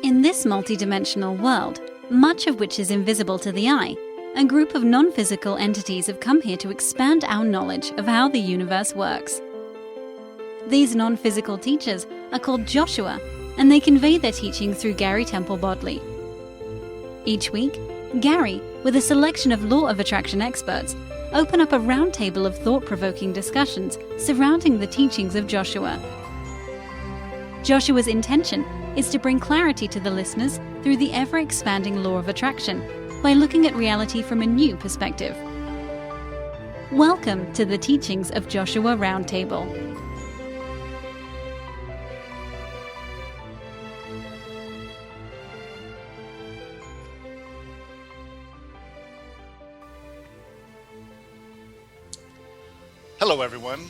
In this multidimensional world, much of which is invisible to the eye, a group of non-physical entities have come here to expand our knowledge of how the universe works. These non-physical teachers are called Joshua, and they convey their teaching through Gary Temple Bodley. Each week, Gary, with a selection of law of attraction experts, open up a roundtable of thought-provoking discussions surrounding the teachings of Joshua. Joshua's intention is to bring clarity to the listeners through the ever-expanding law of attraction by looking at reality from a new perspective. Welcome to the teachings of Joshua Roundtable. Hello everyone,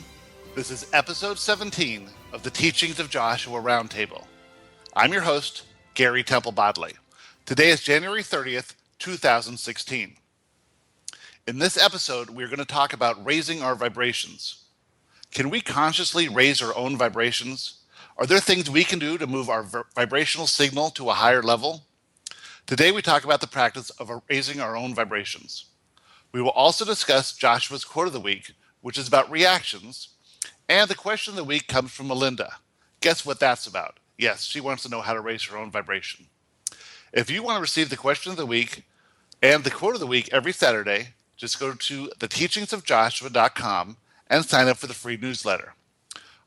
this is episode 17 of the Teachings of Joshua Roundtable. I'm your host, Gary Temple Bodley. Today is January 30th, 2016. In this episode, we're going to talk about raising our vibrations. Can we consciously raise our own vibrations? Are there things we can do to move our vibrational signal to a higher level? Today we talk about the practice of raising our own vibrations. We will also discuss Joshua's quote of the week, which is about reactions, and the question of the week comes from Melinda. Guess what that's about? Yes, she wants to know how to raise her own vibration. If you want to receive the question of the week and the quote of the week every Saturday, just go to theteachingsofjoshua.com and sign up for the free newsletter.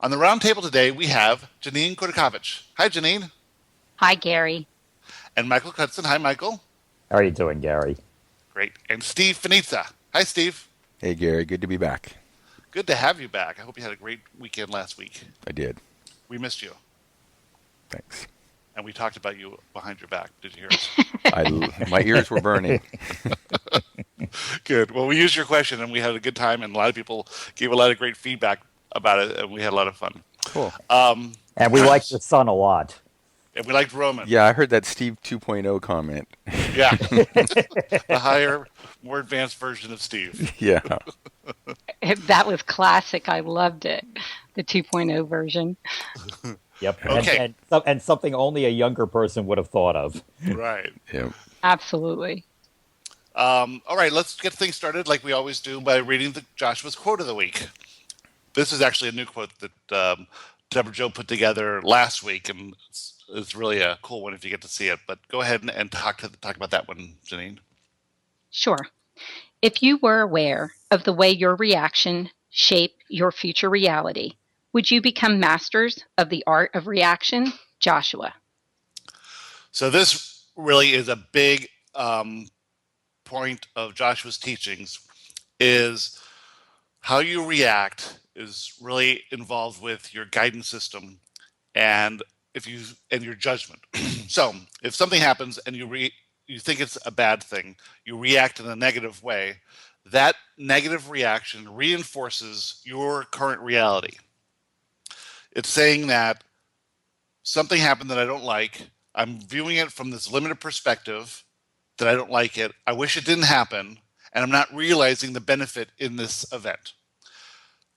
On the roundtable today, we have Janine Kodakovich. Hi, Janine. Hi, Gary. And Michael Cudson. Hi, Michael. How are you doing, Gary? Great. And Steve Finizza. Hi, Steve. Hey, Gary. Good to be back. Good to have you back. I hope you had a great weekend last week. I did. We missed you. Thanks. And we talked about you behind your back. Did you hear us? My ears were burning. Good. Well, we used your question, and we had a good time, and a lot of people gave a lot of great feedback about it, and we had a lot of fun. Cool. And we liked your son a lot. And we liked Roman. Yeah, I heard that Steve 2.0 comment. Yeah. The higher, more advanced version of Steve. Yeah. That was classic. I loved it. The 2.0 version. Yep. Okay. And something only a younger person would have thought of. Right. Yep. Absolutely. All right, let's get things started like we always do by reading Joshua's quote of the week. This is actually a new quote that Deborah Jo put together last week, and it's really a cool one if you get to see it. But go ahead and talk about that one, Janine. Sure. If you were aware of the way your reaction shape your future reality, would you become masters of the art of reaction? Joshua. So this really is a big point of Joshua's teachings, is how you react is really involved with your guidance system and your judgment. So if something happens and you think it's a bad thing, you react in a negative way, that negative reaction reinforces your current reality. It's saying that something happened that I don't like. I'm viewing it from this limited perspective that I don't like it. I wish it didn't happen, and I'm not realizing the benefit in this event.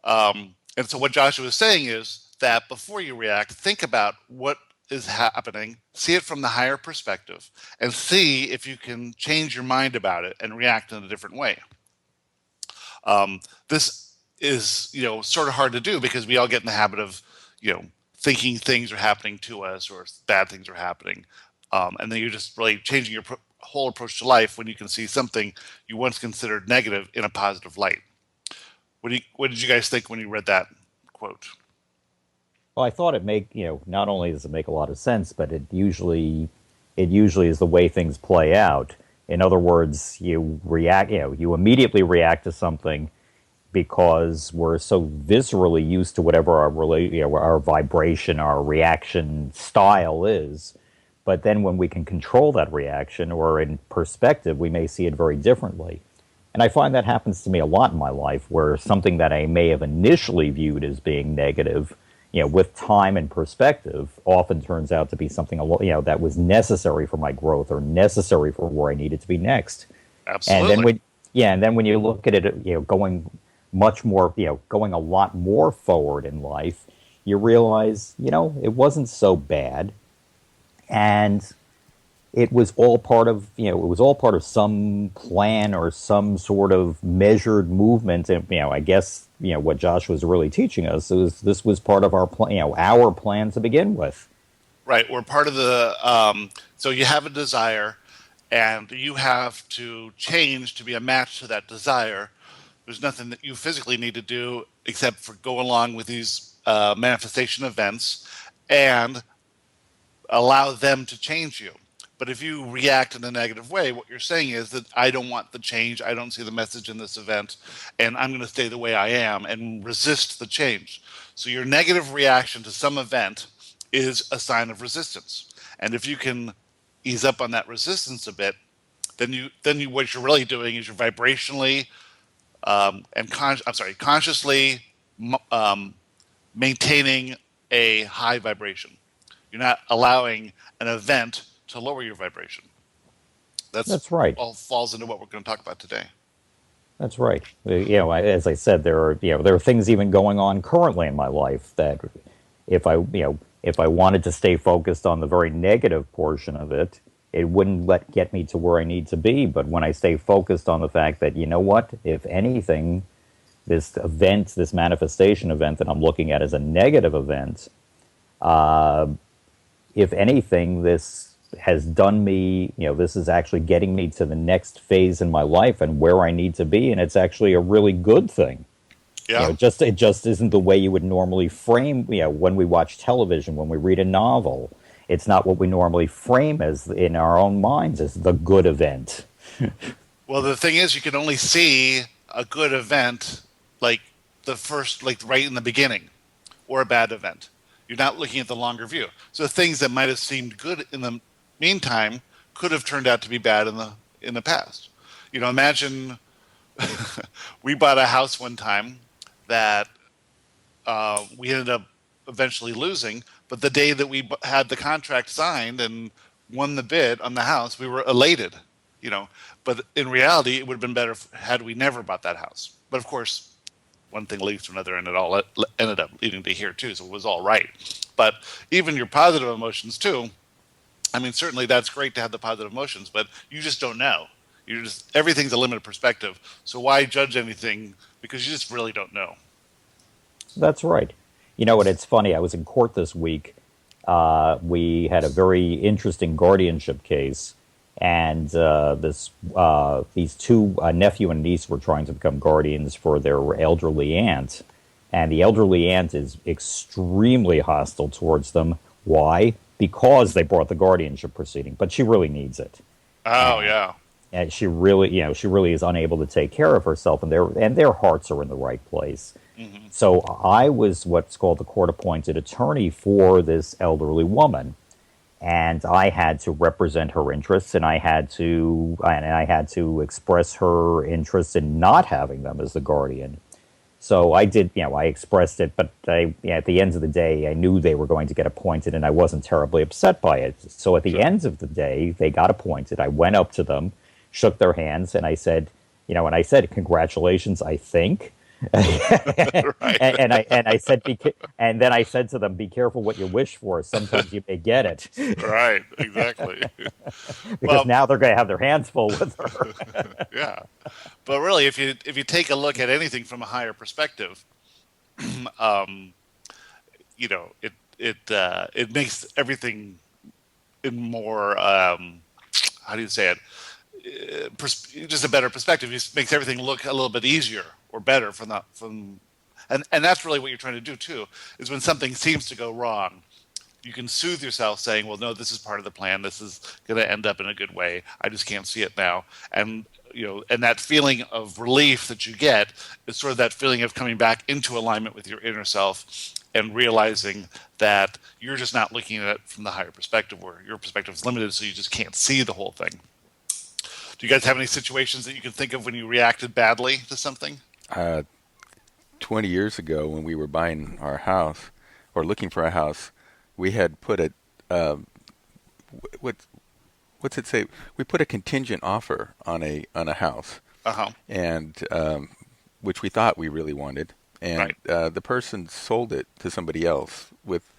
And so what Joshua is saying is that before you react, think about what is happening, see it from the higher perspective, and see if you can change your mind about it and react in a different way. This is, sort of hard to do because we all get in the habit of, thinking things are happening to us or bad things are happening. And then you're just really changing your whole approach to life when you can see something you once considered negative in a positive light. What did you guys think when you read that quote? Well, I thought not only does it make a lot of sense, but it usually is the way things play out. In other words, you immediately react to something because we're so viscerally used to whatever our vibration, our reaction style is. But then when we can control that reaction, or in perspective, we may see it very differently. And I find that happens to me a lot in my life, where something that I may have initially viewed as being negative, with time and perspective, often turns out to be something that was necessary for my growth or necessary for where I needed to be next. Absolutely. And then when you look at it, going a lot more forward in life, you realize, it wasn't so bad. And it was all part of, it was all part of some plan or some sort of measured movement. And, I guess, what Josh was really teaching us is this was part of our plan, our plan to begin with. Right. We're part of the, so you have a desire and you have to change to be a match to that desire. There's nothing that you physically need to do except for go along with these manifestation events and allow them to change you. But if you react in a negative way, what you're saying is that I don't want the change, I don't see the message in this event, and I'm going to stay the way I am and resist the change. So your negative reaction to some event is a sign of resistance. And if you can ease up on that resistance a bit, then you what you're really doing is you're vibrationally consciously maintaining a high vibration. You're not allowing an event to lower your vibration. That's right. All falls into what we're going to talk about today. That's right. As I said, there are things even going on currently in my life that if I wanted to stay focused on the very negative portion of it, it wouldn't get me to where I need to be. But when I stay focused on the fact that, if anything, this event, this manifestation event that I'm looking at as a negative event, if anything, this has done me, this is actually getting me to the next phase in my life and where I need to be, and it's actually a really good thing. Yeah. It just isn't the way you would normally frame, when we watch television, when we read a novel. It's not what we normally frame as in our own minds as the good event. Well, the thing is, you can only see a good event like right in the beginning, or a bad event. You're not looking at the longer view. So things that might have seemed good in the meantime could have turned out to be bad in the past. Imagine we bought a house one time that we ended up eventually losing, but the day that we had the contract signed and won the bid on the house, we were elated. But in reality, it would have been better had we never bought that house. But of course, one thing leads to another, and it all ended up leading to here too, so it was all right. But even your positive emotions too, certainly that's great to have the positive emotions, but you just don't know. Everything's a limited perspective, so why judge anything? Because you just really don't know. That's right. And it's funny, I was in court this week. We had a very interesting guardianship case, and these two nephew and niece were trying to become guardians for their elderly aunt, and the elderly aunt is extremely hostile towards them. Why? Because they brought the guardianship proceeding, but she really needs it. Oh, yeah. And she really is unable to take care of herself, and their hearts are in the right place. Mm-hmm. So I was what's called the court-appointed attorney for this elderly woman. And I had to represent her interests, and I had to express her interest in not having them as the guardian. So I did, I expressed it, but at the end of the day, I knew they were going to get appointed, and I wasn't terribly upset by it. So at the end of the day, they got appointed. I went up to them, shook their hands, and I said, congratulations, I think. Right. and I said, and then I said to them, be careful what you wish for. Sometimes you may get it. Right, exactly. Because now they're going to have their hands full with her. Yeah, but really, if you take a look at anything from a higher perspective, it makes everything in more how do you say it? Just a better perspective. It makes everything look a little bit easier or better and that's really what you're trying to do too, is when something seems to go wrong, you can soothe yourself saying, well, no, this is part of the plan. This is going to end up in a good way. I just can't see it now. And, and that feeling of relief that you get is sort of that feeling of coming back into alignment with your inner self and realizing that you're just not looking at it from the higher perspective, where your perspective is limited, so you just can't see the whole thing. Do you guys have any situations that you can think of when you reacted badly to something? 20 years ago, when we were buying our house or looking for a house, we had put what's it say? We put a contingent offer on a house, and which we thought we really wanted, and right. The person sold it to somebody else with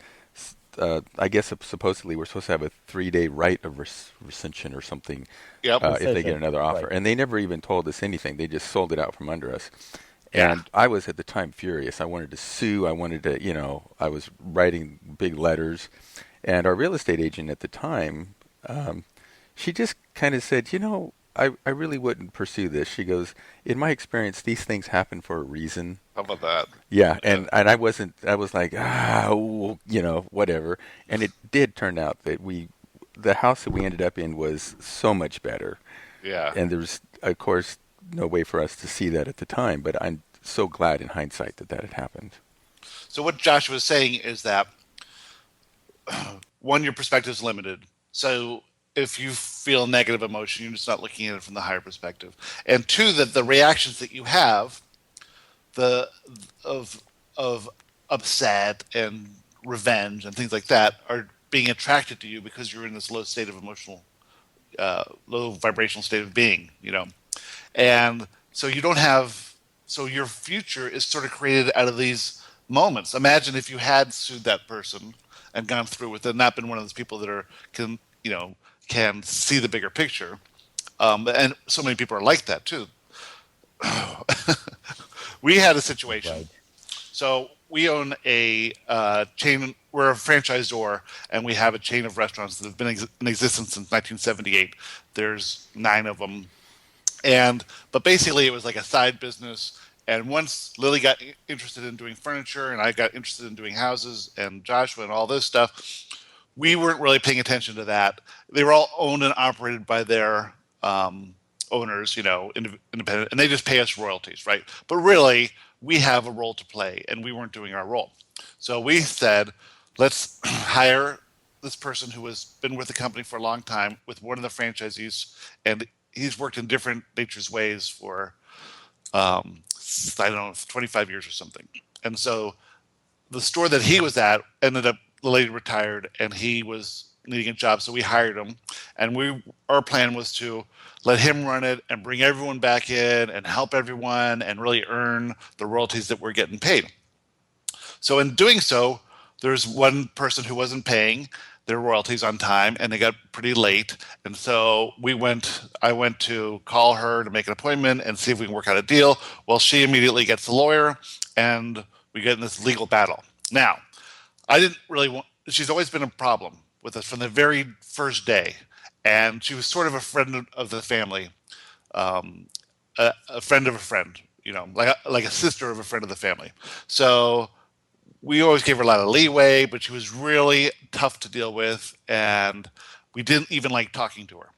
I guess supposedly we're supposed to have a 3-day right of rescission or something if they get another offer. Right. And they never even told us anything. They just sold it out from under us. Yeah. And I was at the time furious. I wanted to sue. I wanted to, I was writing big letters. And our real estate agent at the time, she just kind of said, I really wouldn't pursue this. She goes, in my experience, these things happen for a reason. How about that? Yeah, and I was like, whatever. And it did turn out that the house that we ended up in was so much better. Yeah. And there's, of course, no way for us to see that at the time, but I'm so glad in hindsight that had happened. So what Josh was saying is that, one, your perspective is limited. So if you feel negative emotion, you're just not looking at it from the higher perspective. And two, that the reactions that you have, of upset and revenge and things like that, are being attracted to you because you're in this low state of emotional, low vibrational state of being, And so so your future is sort of created out of these moments. Imagine if you had sued that person and gone through with it, and not been one of those people that can see the bigger picture. And so many people are like that too. We had a situation. Right. So we own a chain. We're a franchisor, and we have a chain of restaurants that have been in existence since 1978. There's 9 of them. But basically it was like a side business. And once Lily got interested in doing furniture, and I got interested in doing houses, and Joshua and all this stuff, we weren't really paying attention to that. They were all owned and operated by their owners, independent, and they just pay us royalties, right? But really, we have a role to play, and we weren't doing our role. So we said, let's hire this person who has been with the company for a long time, with one of the franchisees, and he's worked in different nature's ways for, 25 years or something. And so the store that he was at ended up, the lady retired, and he was needing a job, so we hired him. And our plan was to let him run it and bring everyone back in and help everyone and really earn the royalties that we're getting paid. So in doing so, there's one person who wasn't paying their royalties on time, and they got pretty late. And so I went to call her to make an appointment and see if we can work out a deal. Well, she immediately gets a lawyer, and we get in this legal battle. Now, I didn't really she's always been a problem with us from the very first day. And she was sort of a friend of the family, a friend of a friend, like a sister of a friend of the family. So we always gave her a lot of leeway, but she was really tough to deal with, and we didn't even like talking to her.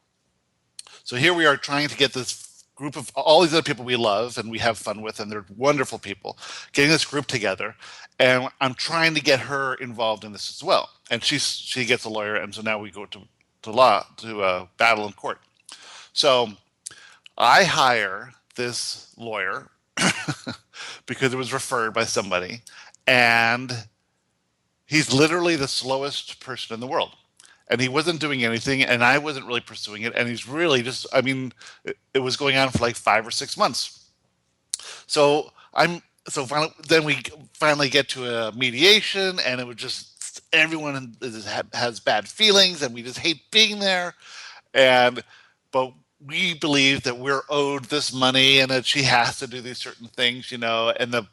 So here we are trying to get this group of all these other people we love and we have fun with, and they're wonderful people, getting this group together, and I'm trying to get her involved in this as well. And she gets a lawyer, and so now we go to battle in court. So I hire this lawyer because it was referred by somebody, and he's literally the slowest person in the world. And he wasn't doing anything, and I wasn't really pursuing it. And he's really just, it was going on for like 5 or 6 months. So then we finally get to a mediation, and it was just, everyone has bad feelings, and we just hate being there. But we believe that we're owed this money, and that she has to do these certain things, and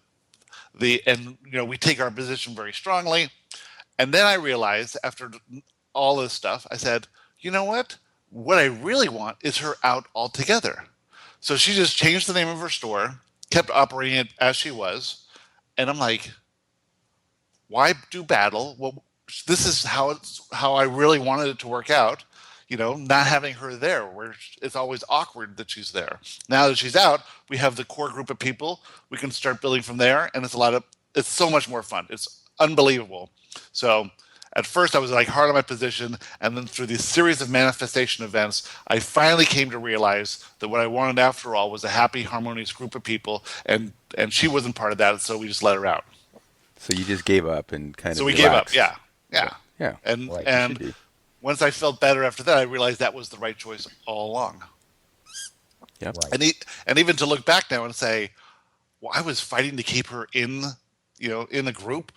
we take our position very strongly. And then I realized, after all this stuff, I said, you know what I really want is her out altogether. So she just changed the name of her store, kept operating it as she was. And I'm like, why do battle? Well, this is how I really wanted it to work out. Not having her there, where it's always awkward that she's there. Now that she's out, we have the core group of people. We can start building from there, and it's so much more fun. It's unbelievable. So at first I was like hard on my position, and then through this series of manifestation events, I finally came to realize that what I wanted after all was a happy, harmonious group of people, and she wasn't part of that, so we just let her out. So you just gave up and kind of So we relaxed. gave up, yeah. And right, and once I felt better after that, I realized that was the right choice all along. Yep. Right. And even to look back now and say, well, I was fighting to keep her in the group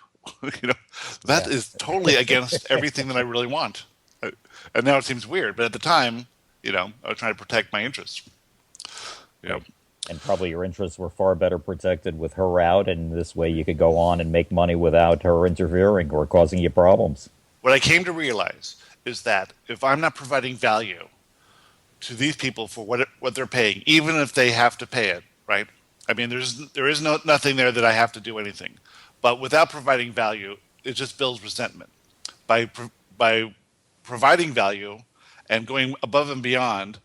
That is totally against everything that I really want. And now it seems weird, but at the time, I was trying to protect my interests. Right. And probably your interests were far better protected with her out, and this way you could go on and make money without her interfering or causing you problems. What I came to realize is that if I'm not providing value to these people for what they're paying, even if they have to pay it, right? I mean, there is nothing there that I have to do anything. But without providing value, it just builds resentment. By providing value and going above and beyond,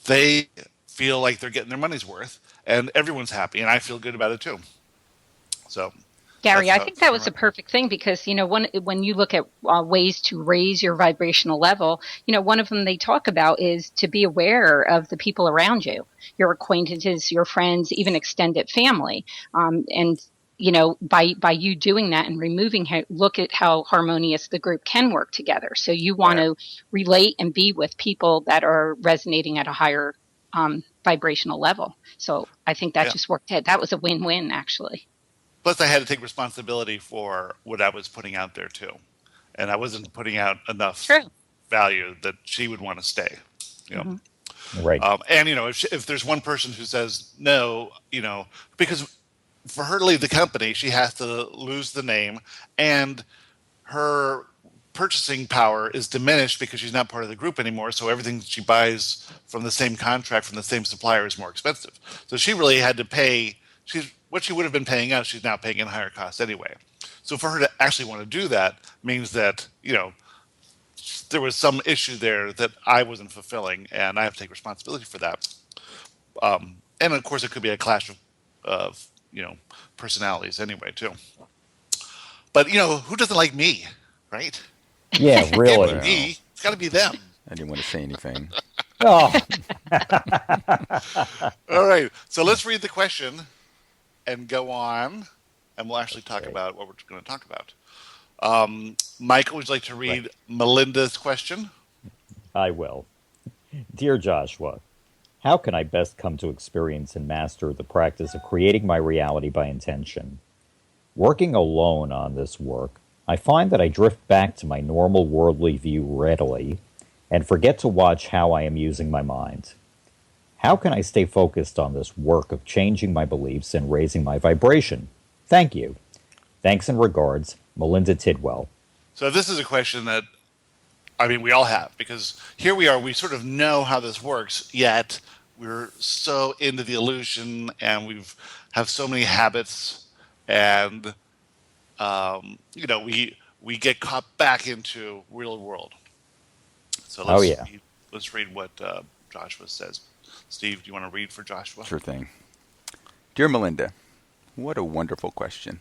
they feel like they're getting their money's worth, and everyone's happy, and I feel good about it too. So, Gary, I think that was a perfect thing because, when you look at ways to raise your vibrational level, one of them they talk about is to be aware of the people around you, your acquaintances, your friends, even extended family. And by you doing that and removing, look at how harmonious the group can work together. So you want to relate and be with people that are resonating at a higher vibrational level. So I think that just worked out. That was a win-win, actually. Plus, I had to take responsibility for what I was putting out there too, and I wasn't putting out enough value that she would want to stay. Right. And if there's one person who says no, because for her to leave the company, she has to lose the name, and her purchasing power is diminished because she's not part of the group anymore. So everything she buys from the same contract from the same supplier is more expensive. So she really had to pay. What she would have been paying us, she's now paying in higher costs anyway. So for her to actually want to do that means that there was some issue there that I wasn't fulfilling, and I have to take responsibility for that. And of course, it could be a clash of personalities anyway too. But who doesn't like me, right? Yeah, really. Me, it's got to be them. I didn't want to say anything. Oh. All right, so let's read the question and go on, and we'll actually talk about what we're going to talk about. Michael, would you like to read Melinda's question? I will. Dear Joshua, how can I best come to experience and master the practice of creating my reality by intention? Working alone on this work, I find that I drift back to my normal worldly view readily and forget to watch how I am using my mind. How can I stay focused on this work of changing my beliefs and raising my vibration? Thank you. Thanks and regards, Melinda Tidwell. So this is a question that, we all have, because here we are, we sort of know how this works, yet we're so into the illusion, and we have so many habits, and we get caught back into real world. So let's read what Joshua says. Steve, do you want to read for Joshua? Sure thing. Dear Melinda, what a wonderful question.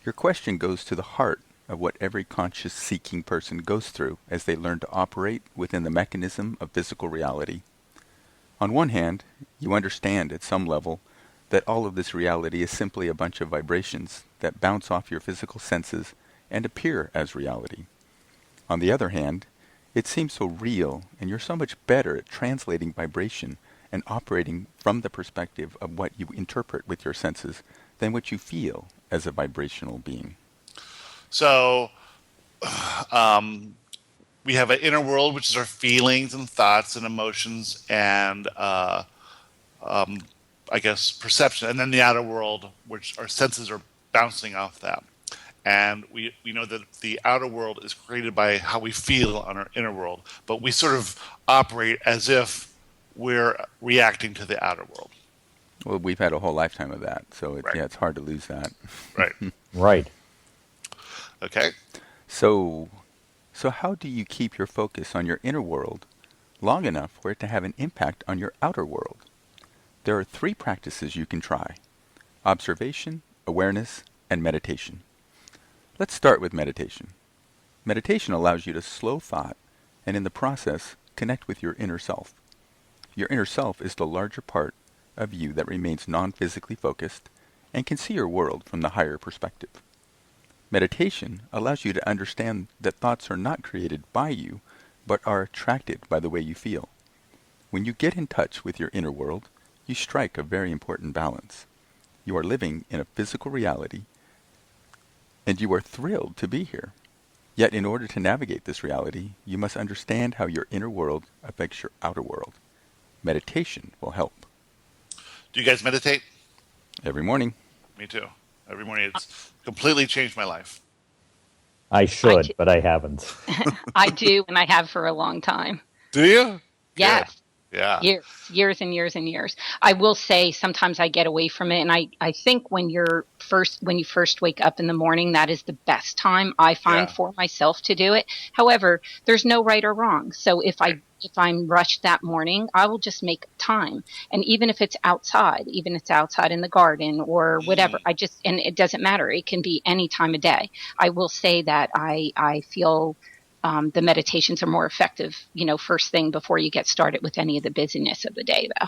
Your question goes to the heart of what every conscious seeking person goes through as they learn to operate within the mechanism of physical reality. On one hand, you understand at some level that all of this reality is simply a bunch of vibrations that bounce off your physical senses and appear as reality. On the other hand, it seems so real, and you're so much better at translating vibration and operating from the perspective of what you interpret with your senses than what you feel as a vibrational being. So, we have an inner world, which is our feelings and thoughts and emotions and, perception. And then the outer world, which our senses are bouncing off that. And we know that the outer world is created by how we feel on our inner world. But we sort of operate as if we're reacting to the outer world. Well, we've had a whole lifetime of that. So, it's hard to lose that. Right. Right. Okay. So how do you keep your focus on your inner world long enough for it to have an impact on your outer world? There are 3 practices you can try: observation, awareness, and meditation. Let's start with meditation. Meditation allows you to slow thought and in the process connect with your inner self. Your inner self is the larger part of you that remains non-physically focused and can see your world from the higher perspective. Meditation allows you to understand that thoughts are not created by you, but are attracted by the way you feel. When you get in touch with your inner world, you strike a very important balance. You are living in a physical reality and you are thrilled to be here. Yet in order to navigate this reality, you must understand how your inner world affects your outer world. Meditation will help. Do you guys meditate? Every morning. Me too. Every morning. It's completely changed my life. I should, but I haven't. I do, and I have for a long time. Do you? Yes. Good. Yeah. Years and years and years. I will say sometimes I get away from it. And I think when you first wake up in the morning, that is the best time I find for myself to do it. However, there's no right or wrong. So if I'm rushed that morning, I will just make time. And even if it's outside in the garden or whatever, and it doesn't matter. It can be any time of day. I will say that I feel the meditations are more effective, first thing before you get started with any of the busyness of the day, though.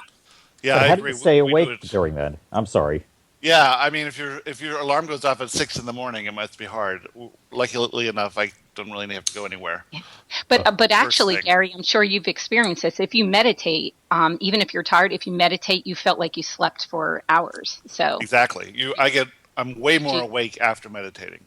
Yeah, but I how agree. do you stay awake during that? I'm sorry. Yeah, I mean, if your alarm goes off at 6 a.m, it must be hard. Luckily enough, I don't really have to go anywhere. Yeah. But actually, Gary, I'm sure you've experienced this. If you meditate, even if you're tired, if you meditate, you felt like you slept for hours. So exactly, I'm way more awake after meditating.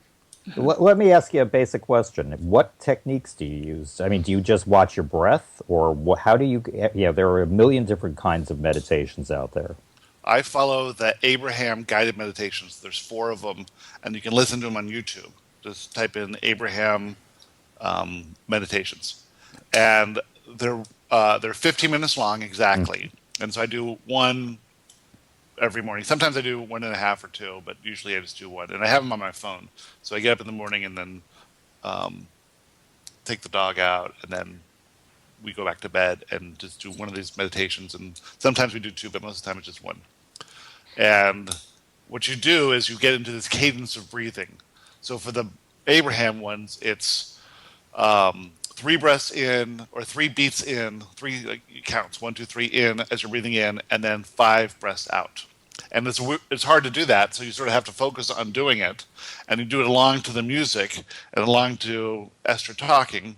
Let me ask you a basic question. What techniques do you use? I mean, do you just watch your breath, or how do you? There are a million different kinds of meditations out there. I follow the Abraham guided meditations. There's 4 of them, and you can listen to them on YouTube. Just type in Abraham meditations, and they're 15 minutes long exactly. And so I do one every morning. Sometimes I do 1.5 or 2, but usually I just do one. And I have them on my phone. So I get up in the morning and then take the dog out, and then we go back to bed and just do one of these meditations. And sometimes we do 2, but most of the time it's just 1. And what you do is you get into this cadence of breathing. So for the Abraham ones, it's 3 breaths in, or 3 beats in, 3 counts, 1, 2, 3 in as you're breathing in, and then 5 breaths out. And it's hard to do that, so you sort of have to focus on doing it, and you do it along to the music and along to Esther talking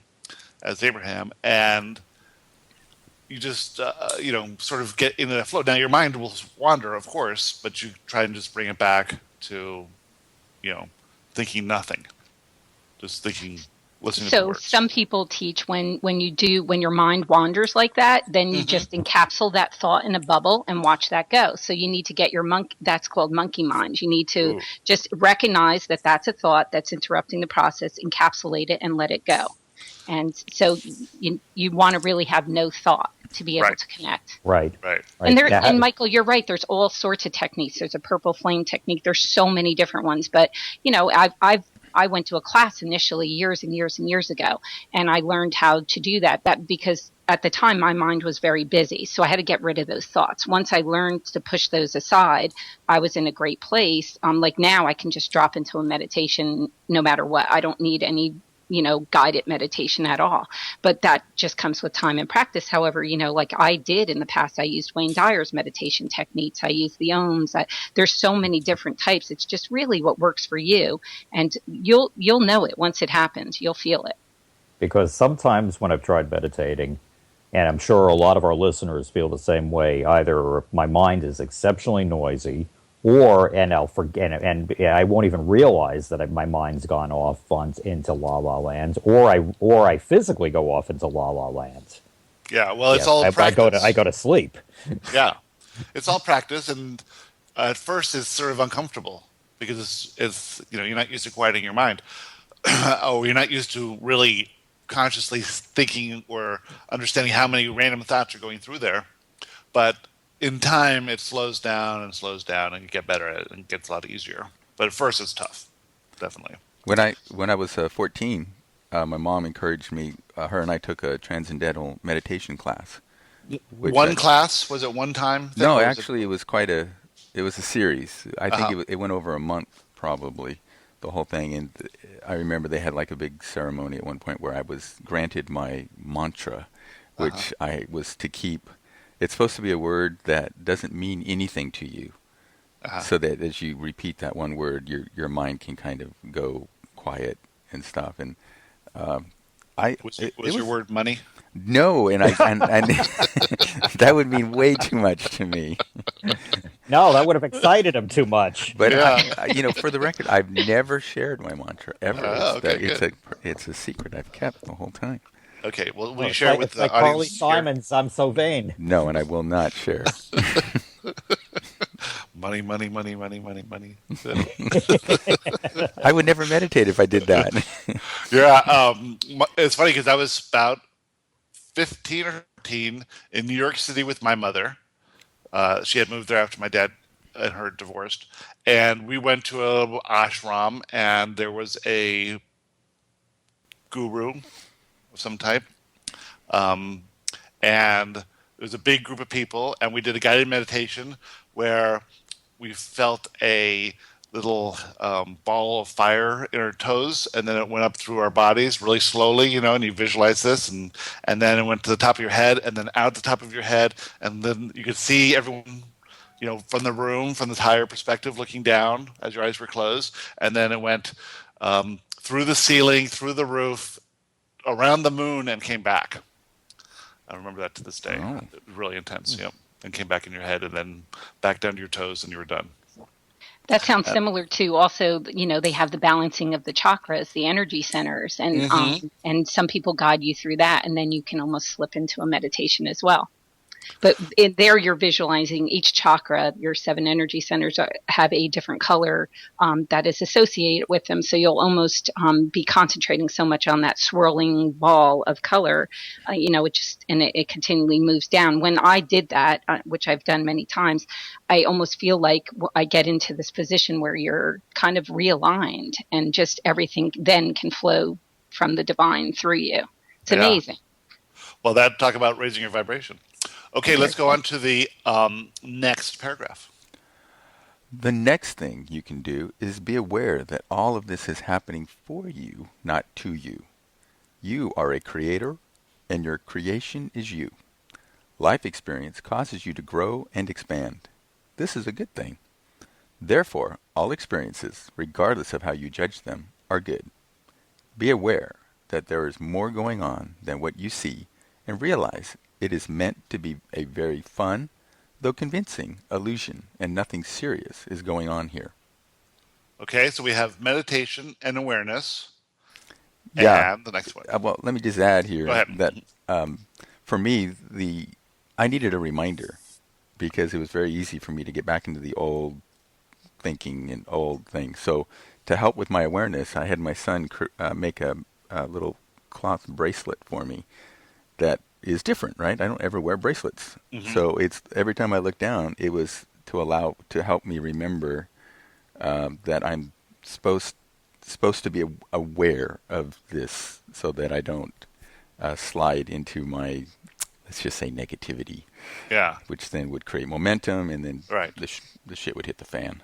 as Abraham, and you just sort of get into that flow. Now your mind will wander, of course, but you try and just bring it back to thinking nothing, just thinking. So some people teach when your mind wanders like that, then you just encapsulate that thought in a bubble and watch that go. So you need to get your that's called monkey mind. You need to just recognize that that's a thought that's interrupting the process, encapsulate it, and let it go. And so you want to really have no thought to be able to connect. Right. And Michael, you're right. There's all sorts of techniques. There's a purple flame technique. There's so many different ones. But I went to a class initially years and years and years ago, and I learned how to do that because at the time my mind was very busy. So I had to get rid of those thoughts. Once I learned to push those aside, I was in a great place. Like now I can just drop into a meditation no matter what. I don't need any guided meditation at all. But that just comes with time and practice. However, like I did in the past, I used Wayne Dyer's meditation techniques. I used the Ohms. There's so many different types. It's just really what works for you. And you'll know it once it happens. You'll feel it. Because sometimes when I've tried meditating, and I'm sure a lot of our listeners feel the same way, either my mind is exceptionally noisy, and I'll forget, and I won't even realize that my mind's gone off into la la land, or I physically go off into la la land. Yeah, well, it's all practice. I go to sleep. Yeah, it's all practice, and at first it's sort of uncomfortable because it's you're not used to quieting your mind, or you're not used to really consciously thinking or understanding how many random thoughts are going through there, but in time, it slows down, and you get better at it, and it gets a lot easier. But at first, it's tough, definitely. When I was 14, my mom encouraged me. Her and I took a transcendental meditation class. Class? Was it one time? No, actually, it was a series. I think it went over a month, probably, the whole thing. And I remember they had like a big ceremony at one point where I was granted my mantra, which I was to keep. It's supposed to be a word that doesn't mean anything to you, so that as you repeat that one word, your mind can kind of go quiet and stuff. And was your word money? No, and that would mean way too much to me. No, that would have excited him too much. But for the record, I've never shared my mantra ever. It's a secret I've kept the whole time. Okay, well, will you share it with the like audience? Carly Simon's "I'm So Vain." No, and I will not share. Money, money, money, money, money, money. I would never meditate if I did that. It's funny because I was about 15 or 14 in New York City with my mother. She had moved there after my dad and her divorced. And we went to a ashram, and there was a guru of some type. And there was a big group of people, and we did a guided meditation where we felt a little ball of fire in our toes, and then it went up through our bodies really slowly, and you visualize this, and then it went to the top of your head, and then out the top of your head, and then you could see everyone, from the room, from the higher perspective, looking down as your eyes were closed, and then it went through the ceiling, through the roof, around the moon, and came back. I remember that to this day. Oh. It was really intense, and came back in your head, and then back down to your toes, and you were done. That sounds similar to also, they have the balancing of the chakras, the energy centers, and and some people guide you through that, and then you can almost slip into a meditation as well. But there you're visualizing each chakra, your 7 energy centers have a different color that is associated with them. So you'll almost be concentrating so much on that swirling ball of color, it continually moves down. When I did that, which I've done many times, I almost feel like I get into this position where you're kind of realigned and just everything then can flow from the divine through you. It's amazing. Well, talk about raising your vibration. Okay, let's go on to the next paragraph. The next thing you can do is be aware that all of this is happening for you, not to you. You are a creator, and your creation is you. Life experience causes you to grow and expand. This is a good thing. Therefore, all experiences, regardless of how you judge them, are good. Be aware that there is more going on than what you see, and realize it is meant to be a very fun, though convincing, illusion, and nothing serious is going on here. Okay, so we have meditation and awareness. Yeah. And the next one. Well, let me just add here that for me, I needed a reminder because it was very easy for me to get back into the old thinking and old things. So to help with my awareness, I had my son make a little cloth bracelet for me that is different, right? I don't ever wear bracelets. Mm-hmm. So it's every time I look down, it was to help me remember that I'm supposed to be aware of this so that I don't slide into my, let's just say, negativity. Yeah. Which then would create momentum, and then right. the shit would hit the fan.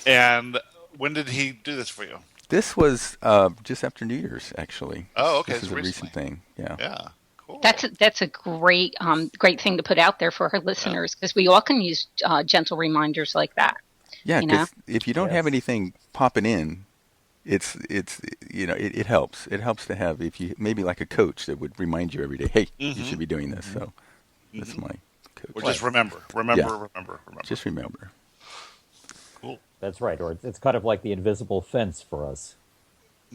And when did he do this for you? This was just after New Year's, actually. Oh, okay. This is a recent thing. Yeah. Yeah. Cool. That's a great thing to put out there for our listeners, because we all can use gentle reminders like that. Yeah, because if you don't have anything popping in, it helps. It helps to have, if you maybe like a coach that would remind you every day, hey, you should be doing this. So that's my coach. Or just remember. Just remember. Cool. That's right. Or it's kind of like the invisible fence for us.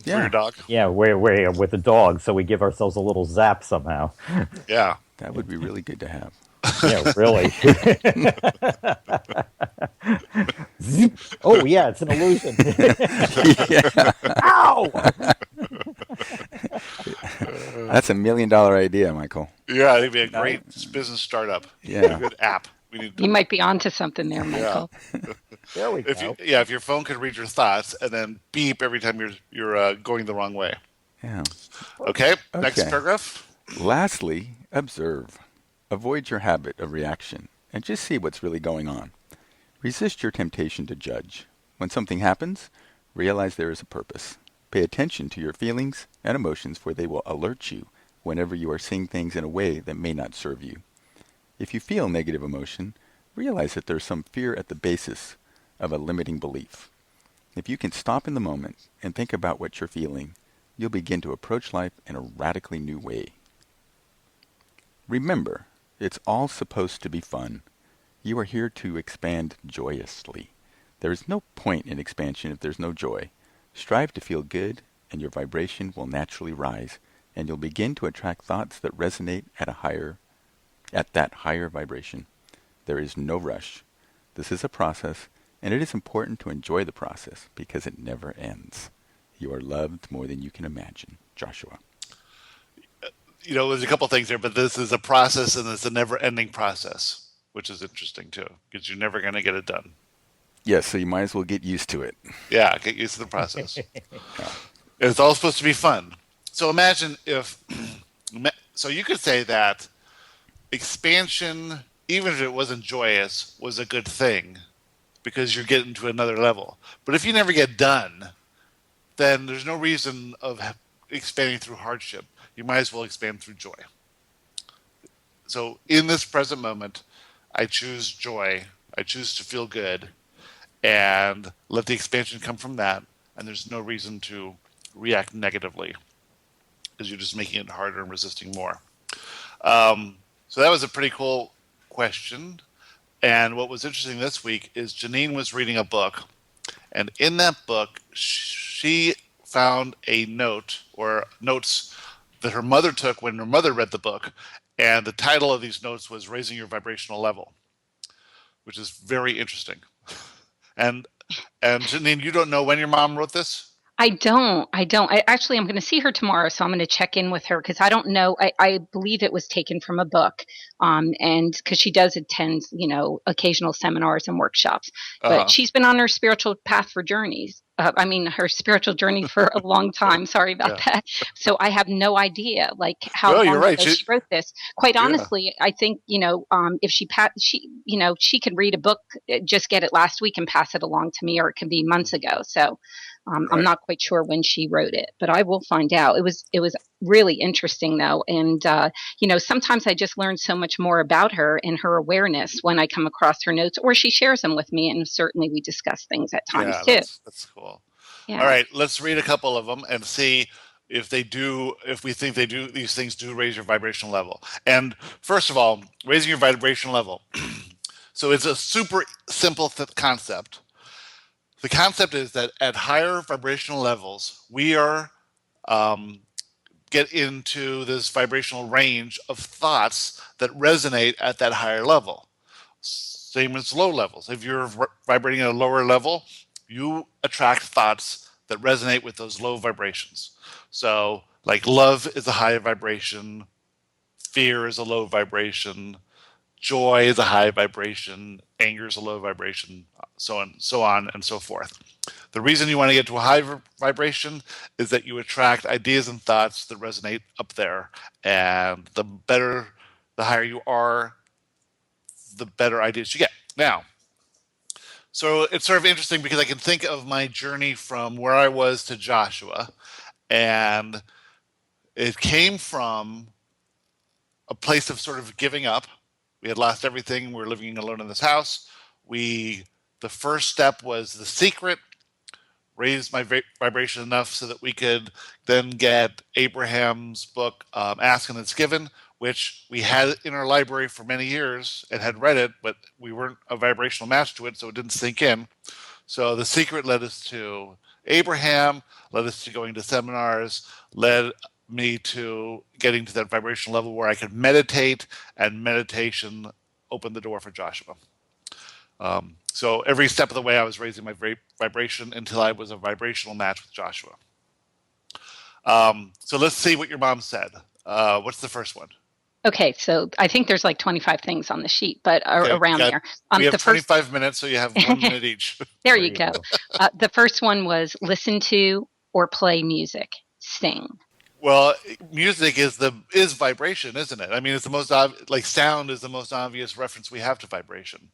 For your dog? Yeah, we're with the dog, so we give ourselves a little zap somehow. Yeah. That would be really good to have. Yeah, really. Oh, yeah, it's an illusion. Ow! That's $1 million idea, Michael. Yeah, it'd be a great business startup. Yeah. A good app. You might be onto something there, Michael. Yeah. There we go. If your phone could read your thoughts and then beep every time you're going the wrong way. Yeah. Okay. Next paragraph. Lastly, observe. Avoid your habit of reaction and just see what's really going on. Resist your temptation to judge. When something happens, realize there is a purpose. Pay attention to your feelings and emotions, for they will alert you whenever you are seeing things in a way that may not serve you. If you feel negative emotion, realize that there's some fear at the basis of a limiting belief. If you can stop in the moment and think about what you're feeling, you'll begin to approach life in a radically new way. Remember, it's all supposed to be fun. You are here to expand joyously. There is no point in expansion if there's no joy. Strive to feel good, and your vibration will naturally rise, and you'll begin to attract thoughts that resonate at that higher vibration. There is no rush. This is a process, and it is important to enjoy the process because it never ends. You are loved more than you can imagine. Joshua. There's a couple things there, but this is a process, and it's a never-ending process, which is interesting too, because you're never going to get it done. Yes, so you might as well get used to it. Yeah, get used to the process. It's all supposed to be fun. So imagine so you could say that expansion, even if it wasn't joyous, was a good thing because you're getting to another level. But if you never get done, then there's no reason of expanding through hardship. You might as well expand through joy. So in this present moment, I choose joy. I choose to feel good and let the expansion come from that. And there's no reason to react negatively because you're just making it harder and resisting more. So that was a pretty cool question. And what was interesting this week is Janine was reading a book. And in that book, she found a note or notes that her mother took when her mother read the book. And the title of these notes was Raising Your Vibrational Level, which is very interesting. And Janine, you don't know when your mom wrote this? I don't. I'm going to see her tomorrow, so I'm going to check in with her because I don't know. I believe it was taken from a book, and because she does attend, occasional seminars and workshops. But she's been on her spiritual path for journeys. Her spiritual journey for a long time. Sorry about that. So I have no idea, how long ago she wrote this. Quite honestly, I think if she could read a book, just get it last week and pass it along to me, or it could be months ago. So. I'm not quite sure when she wrote it, but I will find out. It was really interesting though. And, sometimes I just learn so much more about her and her awareness when I come across her notes or she shares them with me. And certainly we discuss things at times too. That's cool. Yeah. All right, let's read a couple of them and see if we think these things do raise your vibrational level. And first of all, raising your vibrational level. So it's a super simple concept. The concept is that at higher vibrational levels, we are get into this vibrational range of thoughts that resonate at that higher level. Same as low levels. If you're vibrating at a lower level, you attract thoughts that resonate with those low vibrations. So, like love is a high vibration, fear is a low vibration, joy is a high vibration, anger is a low vibration, so on and so forth. The reason you want to get to a high vibration is that you attract ideas and thoughts that resonate up there. And the higher you are, the better ideas you get. Now, so it's sort of interesting because I can think of my journey from where I was to Joshua. And it came from a place of sort of giving up. We had lost everything. We were living alone in this house. The first step was The Secret, raise my vibration enough so that we could then get Abraham's book, Ask and It's Given, which we had in our library for many years and had read it, but we weren't a vibrational match to it, so it didn't sink in. So The Secret led us to Abraham, led us to going to seminars, led me to getting to that vibrational level where I could meditate, and meditation opened the door for Joshua. So every step of the way, I was raising my vibration until I was a vibrational match with Joshua. So let's see what your mom said. What's the first one? Okay, so I think there's like 25 things on the sheet, but around there. We have 25 minutes, so you have 1 minute each. There you go. The first one was listen to or play music, sing. Well, music is vibration, isn't it? I mean, it's the most sound is the most obvious reference we have to vibration,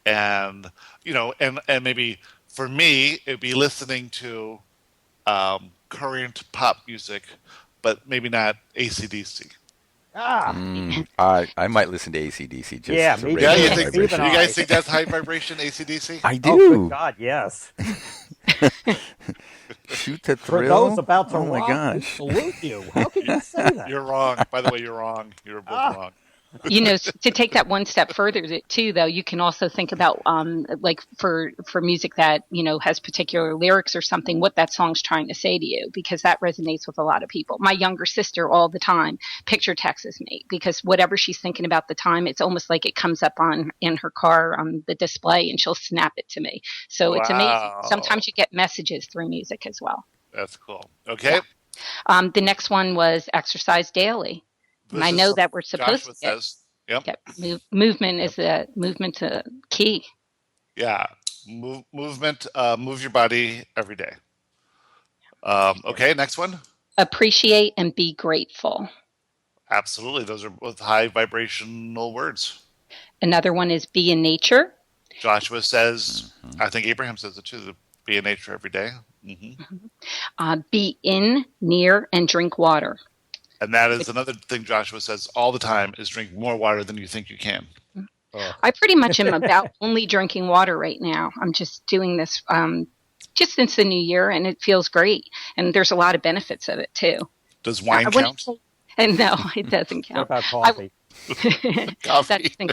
and and maybe for me it'd be listening to current pop music, but maybe not AC/DC. I might listen to AC/DC. You guys think that's high vibration, AC/DC? I do. Oh, good God, yes. Shoot the For thrill. those about to oh my rock, gosh. we salute you. How can you say that? You're wrong. By the way, you're wrong. You're both wrong. To take that one step further too, though, you can also think about like for music that has particular lyrics or something, what that song's trying to say to you, because that resonates with a lot of people. My younger sister all the time picture texts me, because whatever she's thinking about the time, it's almost like it comes up in her car on the display, and she'll snap it to me. So It's amazing. Sometimes you get messages through music as well. That's cool. Okay. Yeah. The next one was exercise daily. And I know that we're supposed Joshua to get, says, yep. Movement is the movement key. Yeah, movement. Move your body every day. Okay, next one. Appreciate and be grateful. Absolutely, those are both high vibrational words. Another one is be in nature. Joshua says, I think Abraham says it too. Be in nature every day. Be in, near, and drink water. And that is another thing Joshua says all the time, is drink more water than you think you can. I pretty much am about only drinking water right now. I'm just doing this just since the new year, and it feels great. And there's a lot of benefits of it, too. Does wine count? And no, it doesn't count. What about coffee? Coffee.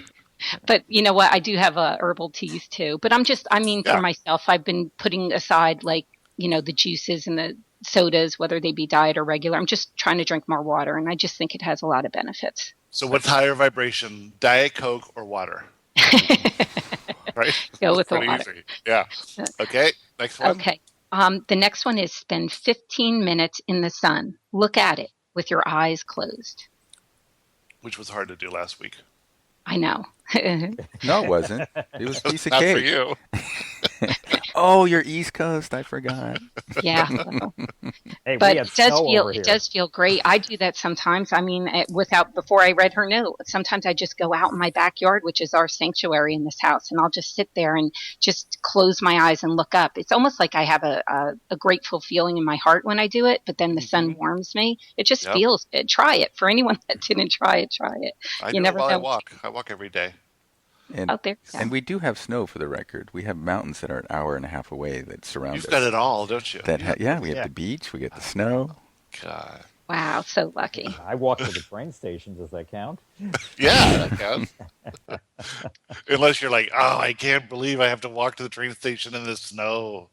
But you know what? I do have herbal teas, too. But for myself, I've been putting aside, like, the juices and the sodas, whether they be diet or regular. I'm just trying to drink more water, and I just think it has a lot of benefits. So what's higher vibration, Diet Coke or water? Right? Go with the water. Easy. Yeah. Okay, next one. Okay. The next one is spend 15 minutes in the sun. Look at it with your eyes closed. Which was hard to do last week. I know. No, it wasn't. It was a piece of Not cake. for you. Oh, you're East Coast. I forgot. Yeah. Hey, but it does feel great. I do that sometimes. I mean, before I read her note, sometimes I just go out in my backyard, which is our sanctuary in this house, and I'll just sit there and just close my eyes and look up. It's almost like I have a grateful feeling in my heart when I do it, but then the sun warms me. It just feels good. Try it. For anyone that didn't try it, try it. You never know. I walk every day. And, out there. Yeah. And we do have snow, for the record. We have mountains that are an hour and a half away that surround us. You've got it all, don't you? We have the beach, we get the snow. God. Wow, so lucky. I walk to the train station. Does that count? Yeah, that counts. Unless you're like, I can't believe I have to walk to the train station in the snow.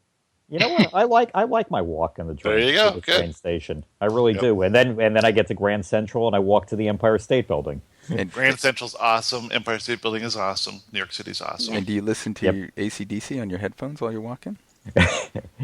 You know what? I like my walk in the train station. I really do. And then I get to Grand Central and I walk to the Empire State Building. And Grand Central's awesome. Empire State Building is awesome. New York City's awesome. And do you listen to your AC/DC on your headphones while you're walking?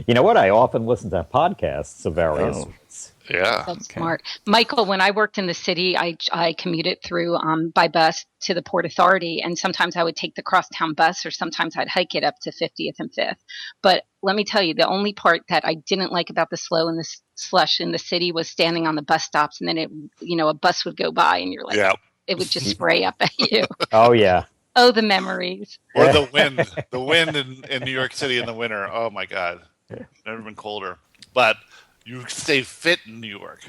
You know what? I often listen to podcasts of various sorts. Yeah. That's smart. Michael, when I worked in the city, I commuted through by bus to the Port Authority, and sometimes I would take the crosstown bus, or sometimes I'd hike it up to 50th and 5th. But let me tell you, the only part that I didn't like about the slow and the slush in the city was standing on the bus stops, and then a bus would go by, and you're like, it would just spray up at you. Oh, yeah. Oh, the memories. Or the wind in New York City in the winter. Oh, my God. Never been colder. But you stay fit in New York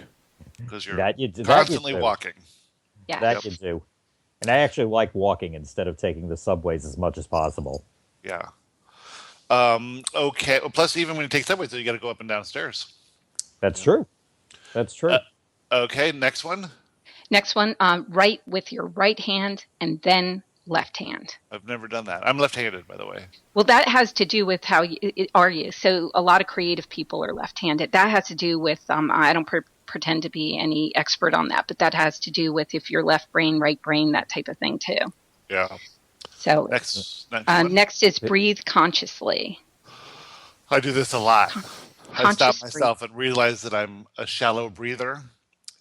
because you're constantly walking. Yeah. That you do. And I actually like walking instead of taking the subways as much as possible. Yeah. Okay. Well, plus, even when you take subways, you got to go up and downstairs. That's true. Okay. Next one. Next one. Write with your right hand and then left hand. I've never done that. I'm left-handed, by the way. Well, that has to do with how are you. So a lot of creative people are left-handed. That has to do with, I don't pretend to be any expert on that, but that has to do with if you're left brain, right brain, that type of thing too. Yeah. So next is breathe consciously. I do this a lot. I stop myself and realize that I'm a shallow breather,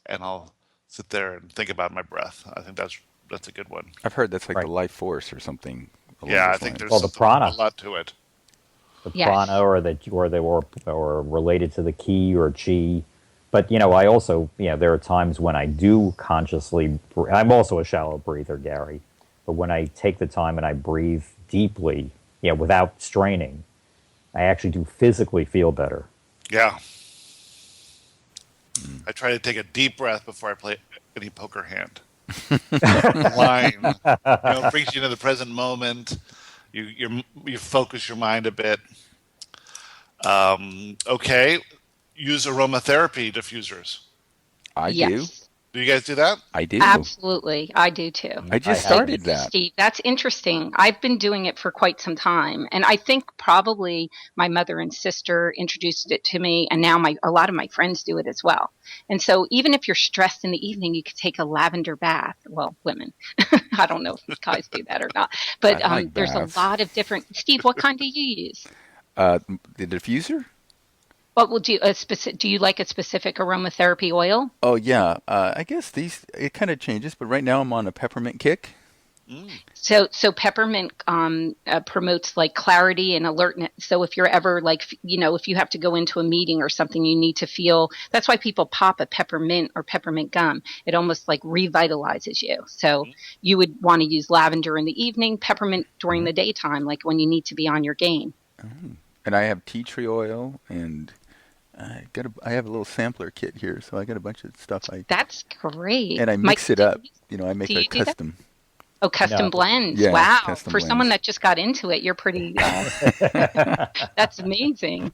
and I'll sit there and think about my breath. I think that's a good one. I've heard that's like the life force or something. Yeah, I think there's the prana. A lot to it. The prana, or they were related to the ki or chi. But I also there are times when I do consciously. I'm also a shallow breather, Gary. But when I take the time and I breathe deeply, without straining, I actually do physically feel better. Yeah. I try to take a deep breath before I play any poker hand. Line, brings you into the present moment. You focus your mind a bit. Okay, use aromatherapy diffusers. I do. Do you guys do that? I do. Absolutely. I do too. I just started that. Steve, that's interesting. I've been doing it for quite some time. And I think probably my mother and sister introduced it to me. And now a lot of my friends do it as well. And so even if you're stressed in the evening, you could take a lavender bath. Well, women. I don't know if guys do that or not. But there's a lot of different. Steve, what kind do you use? The diffuser? What will do you like a specific aromatherapy oil? Oh yeah, I guess it kind of changes, but right now I'm on a peppermint kick. So peppermint promotes like clarity and alertness. So if you're ever if you have to go into a meeting or something, you need to feel. That's why people pop a peppermint or peppermint gum. It almost like revitalizes you. So you would want to use lavender in the evening, peppermint during the daytime, like when you need to be on your game. And I have tea tree oil and. I have a little sampler kit here, so I got a bunch of stuff. That's great. And I mix it up. I make a custom. Custom blends. Yeah, wow. Custom For blends. Someone that just got into it, you're pretty, that's amazing.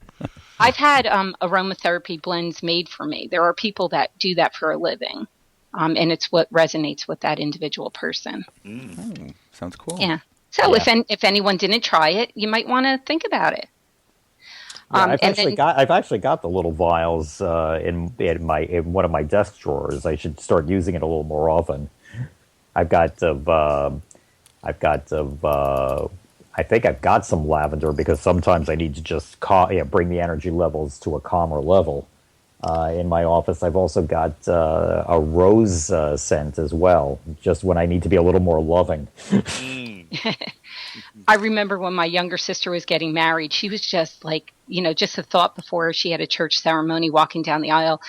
I've had aromatherapy blends made for me. There are people that do that for a living, and it's what resonates with that individual person. Oh, sounds cool. Yeah. So if anyone didn't try it, you might want to think about it. Yeah, I've actually got the little vials in one of my desk drawers. I should start using it a little more often. I think I've got some lavender because sometimes I need to just bring the energy levels to a calmer level. In my office, I've also got a rose scent as well, just when I need to be a little more loving. I remember when my younger sister was getting married, she was just like, just a thought before she had a church ceremony walking down the aisle.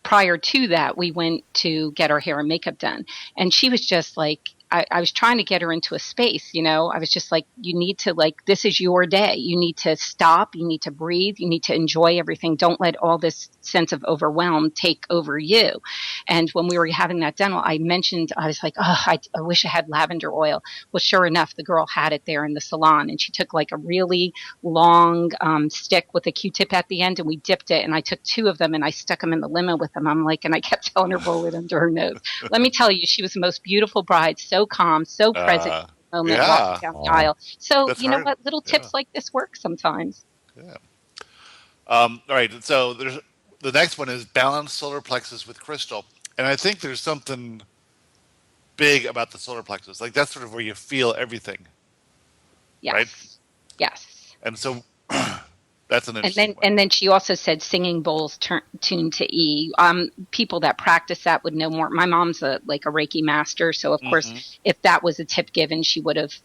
Prior to that, we went to get our hair and makeup done. And she was just like, I was trying to get her into a space, I was just like, you need to this is your day. You need to stop. You need to breathe. You need to enjoy everything. Don't let all this sense of overwhelm take over you. And when we were having that done, I was like, I wish I had lavender oil. Well, sure enough, the girl had it there in the salon, and she took like a really long stick with a Q-tip at the end, and we dipped it, and I took 2 of them and I stuck them in the limo with them. And I kept telling her, roll it under her nose. Let me tell you, she was the most beautiful bride, so calm, so present in the moment, walking down the aisle. So That's know what? Little tips like this work sometimes. Yeah. All right. So the next one is balanced solar plexus with crystal. And I think there's something big about the solar plexus. Like that's sort of where you feel everything. Yes. Right? Yes. And so that's an interesting one. And then she also said singing bowls tuned to E. People that practice that would know more. My mom's a Reiki master, so of course, if that was a tip given,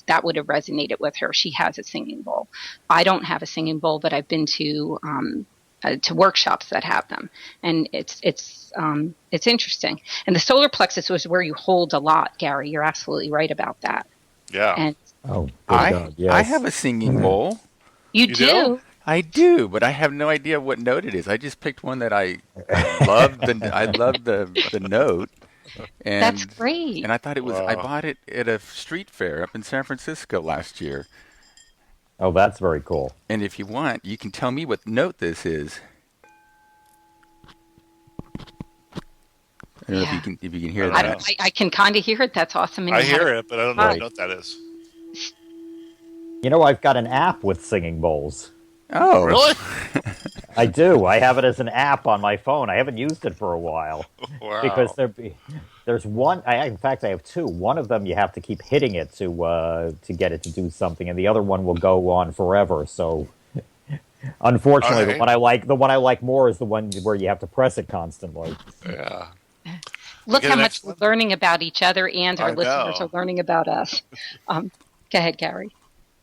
that would have resonated with her. She has a singing bowl. I don't have a singing bowl, but I've been to workshops that have them, and it's interesting. And the solar plexus was where you hold a lot, Gary. You're absolutely right about that. Yeah. And I have a singing bowl. You do? I do, but I have no idea what note it is. I just picked one that I love. I love the note. And, that's great. And I thought it was. Wow. I bought it at a street fair up in San Francisco last year. Oh, that's very cool. And if you want, you can tell me what note this is. I don't know if you can hear that. I can kind of hear it. That's awesome. I hear it, but I don't know what note that is. I've got an app with singing bowls. Oh, really? I do. I have it as an app on my phone. I haven't used it for a while. Wow. Because there's one. In fact, I have 2. One of them you have to keep hitting it to get it to do something, and the other one will go on forever. So, unfortunately, the one I like more is the one where you have to press it constantly. Yeah. Look how much we're learning about each other, and our listeners are learning about us. Go ahead, Gary.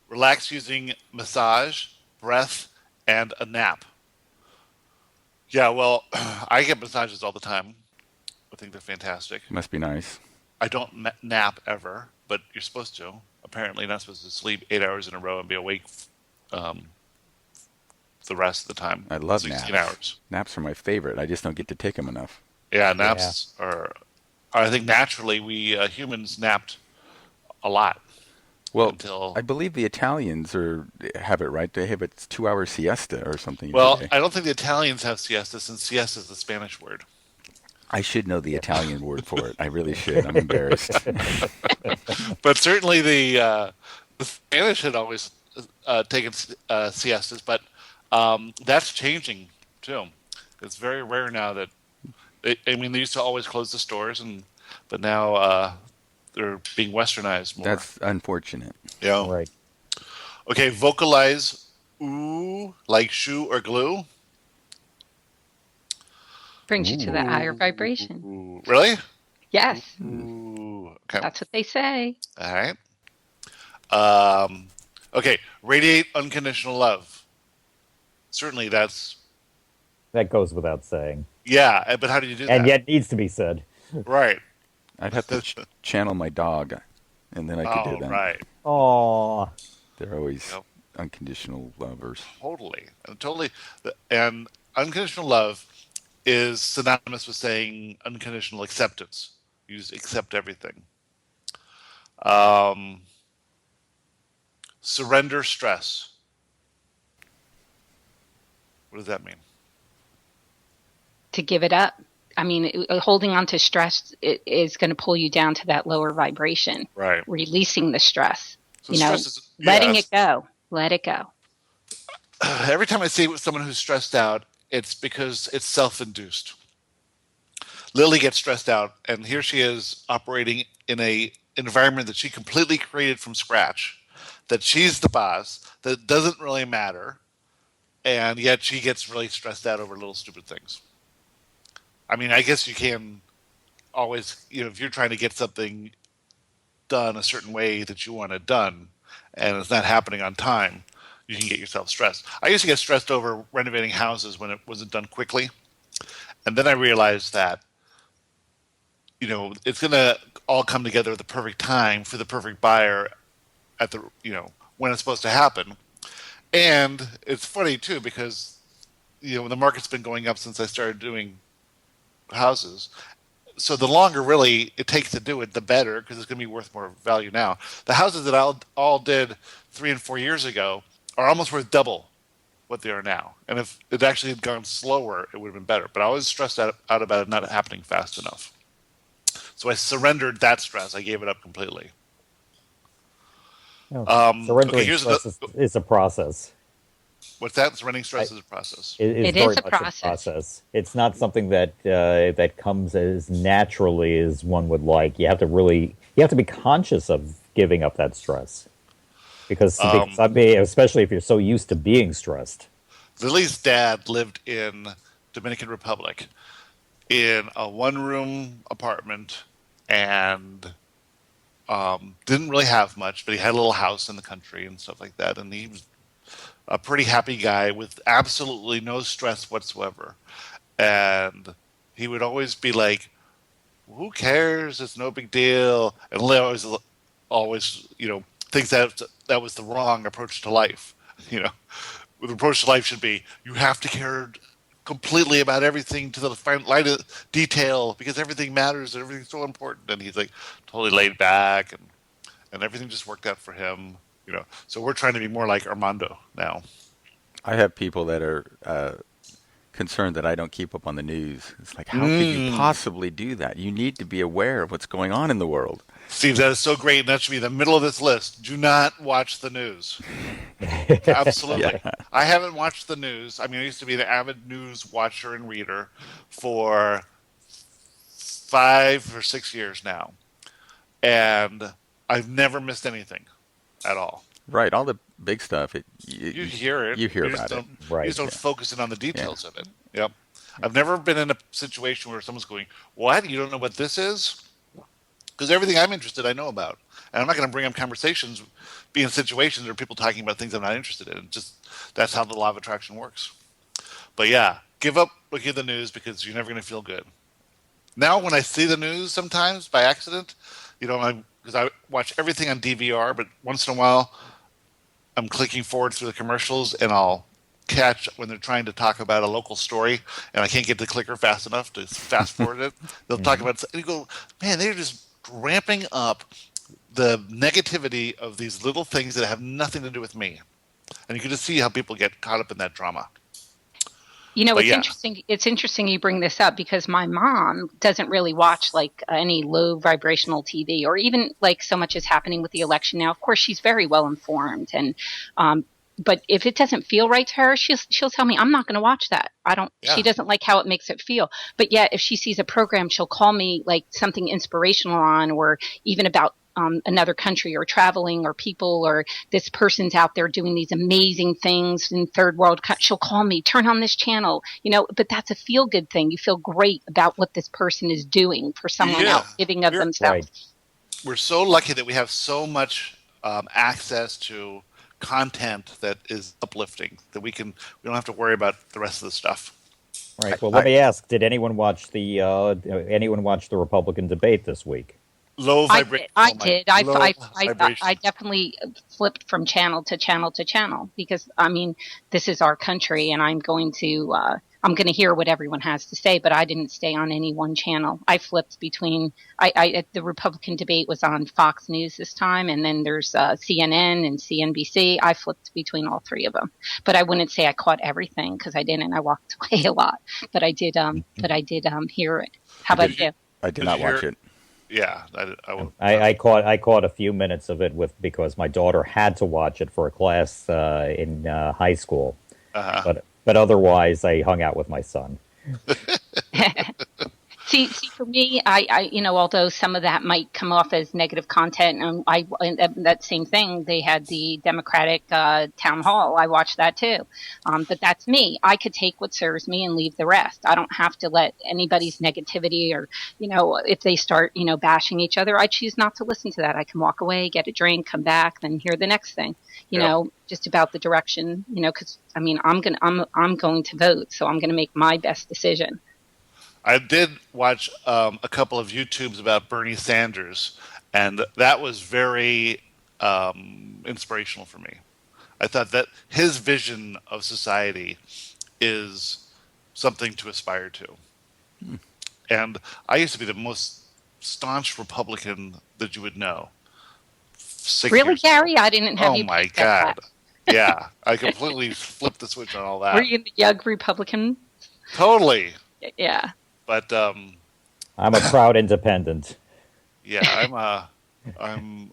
Relax using massage, breath, and a nap. Yeah, well, I get massages all the time. I think they're fantastic. Must be nice. I don't nap ever, but you're supposed to. Apparently, you're not supposed to sleep 8 hours in a row and be awake the rest of the time. I love 16 naps. hours. Naps are my favorite. I just don't get to take them enough. Yeah, naps are... I think naturally we humans napped a lot. Well, I believe the Italians have it right. They have a 2-hour siesta or something. Well, I don't think the Italians have siesta, since siesta is the Spanish word. I should know the Italian word for it. I really should. I'm embarrassed. But certainly the Spanish had always taken siestas, but that's changing too. It's very rare now that they used to always close the stores, but now they're being westernized more. That's unfortunate. Yeah. Right. Okay, vocalize ooh like shoe or glue. Brings you to that higher vibration. Ooh. Really? Yes. Ooh. Okay. That's what they say. All right. Okay, radiate unconditional love. Certainly That goes without saying. Yeah, but how do you do that? And yet needs to be said. Right. I'd have to channel my dog, and then I could do that. Right. Aww. They're always unconditional lovers. Totally. And unconditional love is synonymous with saying unconditional acceptance. You just accept everything. Surrender stress. What does that mean? To give it up. I mean, holding on to stress is going to pull you down to that lower vibration. Right. Releasing the stress. So letting it go. Let it go. Every time I see someone who's stressed out, it's because it's self-induced. Lily gets stressed out, and here she is operating in an environment that she completely created from scratch, that she's the boss, that it doesn't really matter, and yet she gets really stressed out over little stupid things. I mean, I guess you can always, if you're trying to get something done a certain way that you want it done, and it's not happening on time, you can get yourself stressed. I used to get stressed over renovating houses when it wasn't done quickly. And then I realized that, it's going to all come together at the perfect time for the perfect buyer at the, when it's supposed to happen. And it's funny too, because, the market's been going up since I started doing houses. So the longer really it takes to do it, the better, because it's going to be worth more value now. The houses that I all did 3 and 4 years ago are almost worth double what they are now. And if it actually had gone slower, it would have been better. But I was stressed out about it not happening fast enough. So I surrendered that stress. I gave it up completely. Surrendering stress is a process. What's that? Surrendering stress is a process. It is a process. It's not something that comes as naturally as one would like. You have to be conscious of giving up that stress. Because especially if you're so used to being stressed. Lily's dad lived in Dominican Republic in a one-room apartment and didn't really have much, but he had a little house in the country and stuff like that. And he was a pretty happy guy with absolutely no stress whatsoever. And he would always be like, who cares? It's no big deal. And Lily always thinks that was the wrong approach to life. The approach to life should be, you have to care completely about everything to the light of detail, because everything matters and everything's so important. And he's like totally laid back, and everything just worked out for him. So we're trying to be more like Armando now. I have people that are concerned that I don't keep up on the news. It's like, how could you possibly do that? You need to be aware of what's going on in the world. Steve, that is so great, and that should be the middle of this list. Do not watch the news. Absolutely. Yeah. I haven't watched the news. I used to be an avid news watcher and reader for 5 or 6 years now, and I've never missed anything at all. Right, all the big stuff. You hear it. You hear about it. Right. You just don't focus in on the details of it. Yep. I've never been in a situation where someone's going, what? You don't know what this is? Because everything I'm interested I know about. And I'm not going to bring up conversations, be in situations where people talking about things I'm not interested in. That's how the law of attraction works. But yeah, give up looking at the news, because you're never going to feel good. Now when I see the news sometimes by accident, because I watch everything on DVR, but once in a while I'm clicking forward through the commercials, and I'll catch when they're trying to talk about a local story, and I can't get the clicker fast enough to fast forward it. They'll talk about it, and you go, man, they're just ramping up the negativity of these little things that have nothing to do with me. And you can just see how people get caught up in that drama. It's interesting. It's interesting you bring this up because my mom doesn't really watch like any low vibrational TV or even like so much is happening with the election now. Of course, she's very well informed, and but if it doesn't feel right to her, she'll tell me I'm not going to watch that. I don't. Yeah. She doesn't like how it makes it feel. But yet, if she sees a program, she'll call me like something inspirational on, or even about another country or traveling or people or this person's out there doing these amazing things in third world. She'll call me, turn on this channel, but that's a feel good thing. You feel great about what this person is doing for someone else, giving of themselves. Right. We're so lucky that we have so much access to content that is uplifting that we don't have to worry about the rest of the stuff. Right. Well, let me ask, did anyone watch the Republican debate this week? Low vibration. I did. I definitely flipped from channel to channel to channel because this is our country, and I'm going to hear what everyone has to say. But I didn't stay on any one channel. I flipped between. The Republican debate was on Fox News this time, and then there's CNN and CNBC. I flipped between all three of them, but I wouldn't say I caught everything because I didn't. I walked away a lot, but I did. Hear it. How about you? I did not watch it. Yeah, I caught a few minutes of it because my daughter had to watch it for a class in high school, but otherwise I hung out with my son. See, for me, I although some of that might come off as negative content, and that same thing, they had the Democratic town hall. I watched that too, but that's me. I could take what serves me and leave the rest. I don't have to let anybody's negativity or, if they start, bashing each other, I choose not to listen to that. I can walk away, get a drink, come back, then hear the next thing. Just about the direction, because I'm going to vote, so I'm going to make my best decision. I did watch a couple of YouTubes about Bernie Sanders, and that was very inspirational for me. I thought that his vision of society is something to aspire to. And I used to be the most staunch Republican that you would know. Really, Gary? I didn't have you. Oh, my God. Yeah, I completely flipped the switch on all that. Were you the young Republican? Totally. Yeah. But I'm a proud independent. Yeah, I'm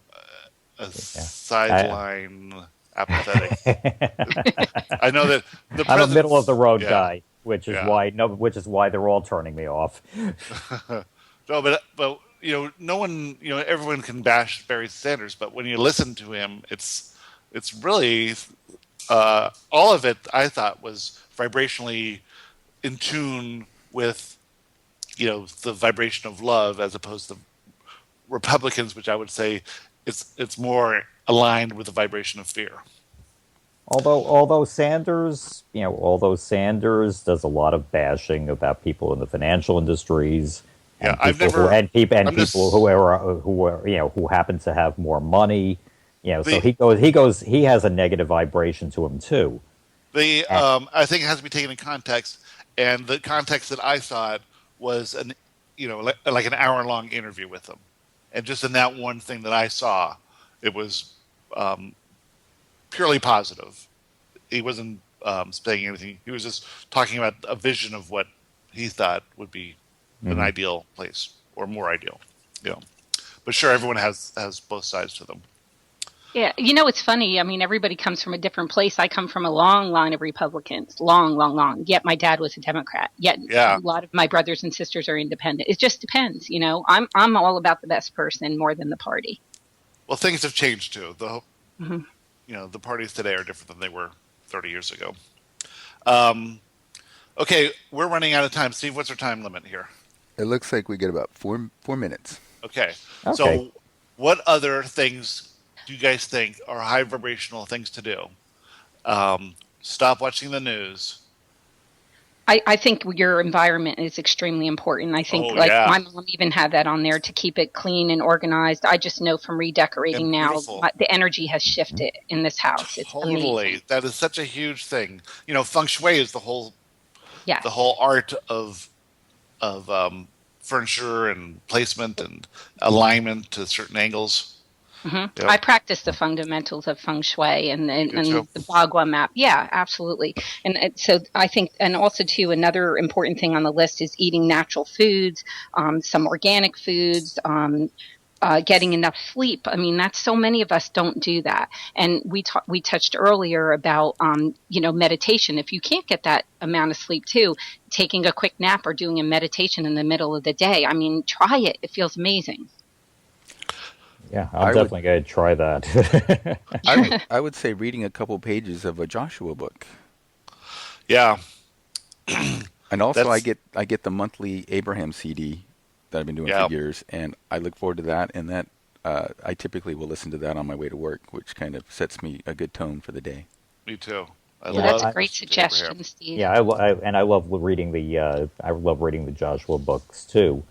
a sideline apathetic. I know that I'm a middle of the road guy, which is why they're all turning me off. No, but no one, everyone can bash Barry Sanders, but when you listen to him, it's really all of it. I thought was vibrationally in tune with the vibration of love, as opposed to Republicans, which I would say it's more aligned with the vibration of fear. Although Sanders does a lot of bashing about people in the financial industries, and people who happen to have more money. So he has a negative vibration to him too. I think it has to be taken in context, and the context that I saw it was like an hour-long interview with him, and just in that one thing that I saw, it was purely positive. He wasn't saying anything. He was just talking about a vision of what he thought would be an ideal place, or more ideal. But sure, everyone has both sides to them. Yeah, it's funny. Everybody comes from a different place. I come from a long line of Republicans, long. Yet my dad was a Democrat. Yet a lot of my brothers and sisters are independent. It just depends. I'm all about the best person more than the party. Well, things have changed too. The parties today are different than they were 30 years ago. Okay, we're running out of time. Steve, what's our time limit here? It looks like we get about 4 minutes. Okay. So what other things do you guys think are high vibrational things to do? Stop watching the news. I think your environment is extremely important. I think my mom even had that on there to keep it clean and organized. I just know from redecorating now, the energy has shifted in this house. It's amazing. That is such a huge thing. Feng Shui is the whole art of furniture and placement and alignment to certain angles. Mm-hmm. Yep. I practice the fundamentals of feng shui and the Bagua map. Yeah, absolutely. And so I think, and also too, another important thing on the list is eating natural foods, some organic foods, getting enough sleep. I mean, that's so many of us don't do that. And we touched earlier about, meditation. If you can't get that amount of sleep too, taking a quick nap or doing a meditation in the middle of the day. I mean, try it. It feels amazing. Yeah, I'm definitely going to try that. I would say reading a couple pages of a Joshua book. Yeah. And also I get the monthly Abraham CD that I've been doing for years, and I look forward to that, and that I typically will listen to that on my way to work, which kind of sets me a good tone for the day. Me too. That's a great suggestion, Steve. Yeah, I love reading the Joshua books too.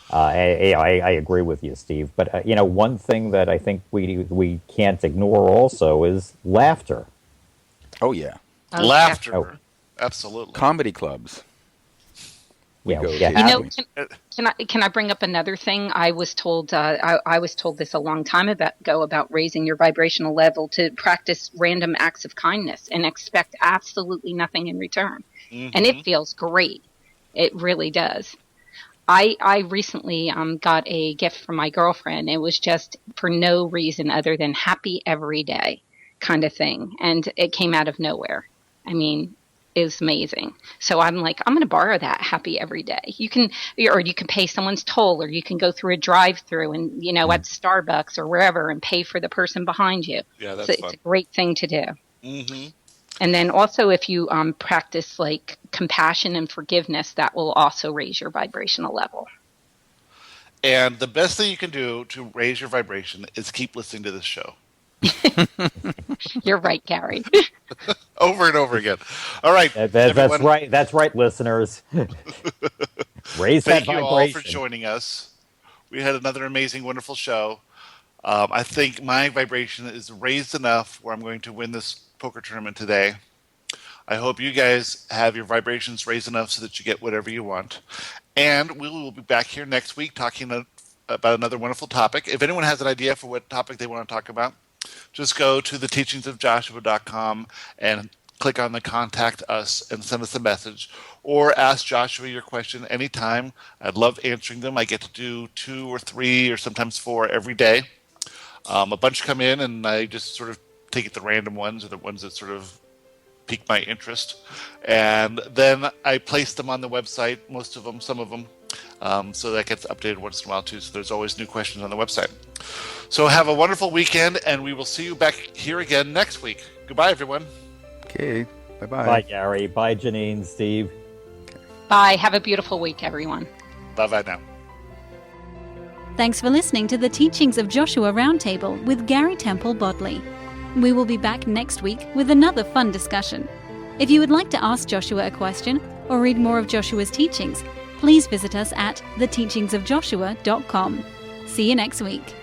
I agree with you, Steve. But one thing that I think we can't ignore also is laughter. Oh yeah, laughter. Oh. Absolutely. Comedy clubs. Can I bring up another thing? I was told I was told this a long time ago about raising your vibrational level, to practice random acts of kindness and expect absolutely nothing in return. Mm-hmm. And it feels great. It really does. I recently got a gift from my girlfriend. It was just for no reason other than happy every day kind of thing. And it came out of nowhere. I mean, it was amazing. So I'm like, I'm going to borrow that happy every day. You can pay someone's toll, or you can go through a drive-through and, at Starbucks or wherever and pay for the person behind you. Yeah, that's fun. It's a great thing to do. Mm-hmm. And then also if you practice like compassion and forgiveness, that will also raise your vibrational level. And the best thing you can do to raise your vibration is keep listening to this show. You're right, Gary. Over and over again. All right. That's right. That's right, listeners. Raise that vibration. Thank you all for joining us. We had another amazing, wonderful show. I think my vibration is raised enough where I'm going to win this poker tournament today. I hope you guys have your vibrations raised enough so that you get whatever you want. And we will be back here next week talking about another wonderful topic. If anyone has an idea for what topic they want to talk about, just go to theteachingsofjoshua.com and click on the Contact Us and send us a message. Or ask Joshua your question anytime. I'd love answering them. I get to do 2 or 3 or sometimes 4 every day. A bunch come in, and I just sort of take the random ones or the ones that sort of pique my interest. And then I place them on the website, most of them, some of them. So that gets updated once in a while too. So there's always new questions on the website. So have a wonderful weekend, and we will see you back here again next week. Goodbye, everyone. Okay. Bye-bye. Bye, Gary. Bye, Janine, Steve. Bye. Have a beautiful week, everyone. Bye-bye now. Thanks for listening to the Teachings of Joshua Roundtable with Gary Temple Bodley. We will be back next week with another fun discussion. If you would like to ask Joshua a question or read more of Joshua's teachings, please visit us at theteachingsofjoshua.com. See you next week.